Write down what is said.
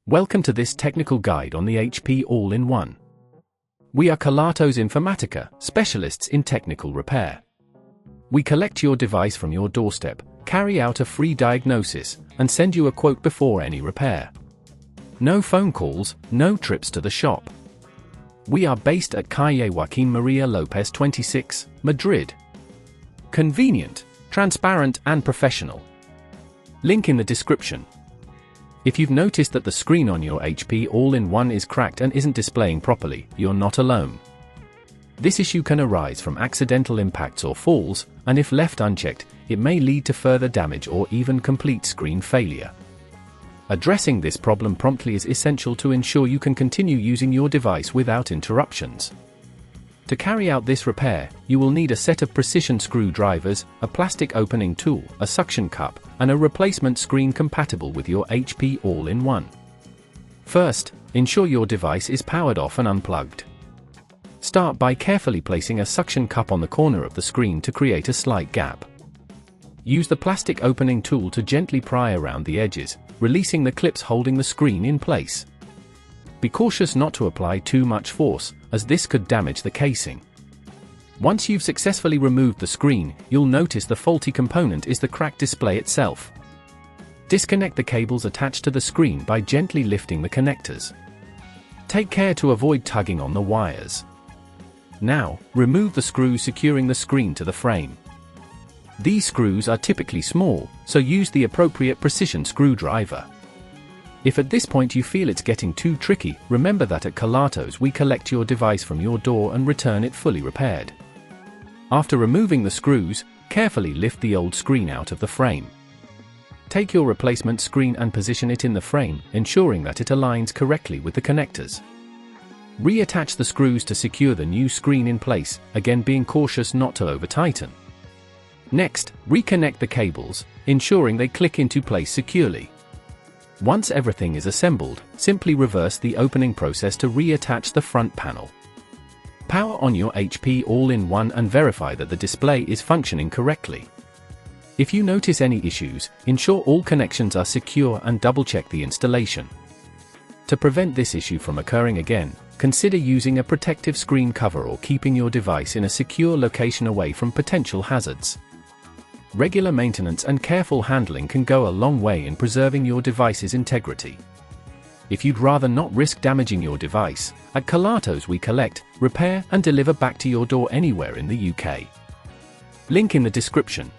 Welcome to this technical guide on the HP All-in-One. We are Kelatos Informatica, specialists in technical repair. We collect your device from your doorstep, carry out a free diagnosis, and send you a quote before any repair. No phone calls, no trips to the shop. We are based at Calle Joaquín María López 26, Madrid. Convenient, transparent and professional. Link in the description. If you've noticed that the screen on your HP All-in-One is cracked and isn't displaying properly, you're not alone. This issue can arise from accidental impacts or falls, and if left unchecked, it may lead to further damage or even complete screen failure. Addressing this problem promptly is essential to ensure you can continue using your device without interruptions. To carry out this repair, you will need a set of precision screwdrivers, a plastic opening tool, a suction cup, and a replacement screen compatible with your HP All-in-One. First, ensure your device is powered off and unplugged. Start by carefully placing a suction cup on the corner of the screen to create a slight gap. Use the plastic opening tool to gently pry around the edges, releasing the clips holding the screen in place. Be cautious not to apply too much force, as this could damage the casing. Once you've successfully removed the screen, you'll notice the faulty component is the cracked display itself. Disconnect the cables attached to the screen by gently lifting the connectors. Take care to avoid tugging on the wires. Now, remove the screws securing the screen to the frame. These screws are typically small, so use the appropriate precision screwdriver. If at this point you feel it's getting too tricky, remember that at Kelatos we collect your device from your door and return it fully repaired. After removing the screws, carefully lift the old screen out of the frame. Take your replacement screen and position it in the frame, ensuring that it aligns correctly with the connectors. Reattach the screws to secure the new screen in place, again being cautious not to over-tighten. Next, reconnect the cables, ensuring they click into place securely. Once everything is assembled, simply reverse the opening process to reattach the front panel. Power on your HP All-in-One and verify that the display is functioning correctly. If you notice any issues, ensure all connections are secure and double-check the installation. To prevent this issue from occurring again, consider using a protective screen cover or keeping your device in a secure location away from potential hazards. Regular maintenance and careful handling can go a long way in preserving your device's integrity. If you'd rather not risk damaging your device, at Kelatos we collect, repair and deliver back to your door anywhere in the UK. Link in the description.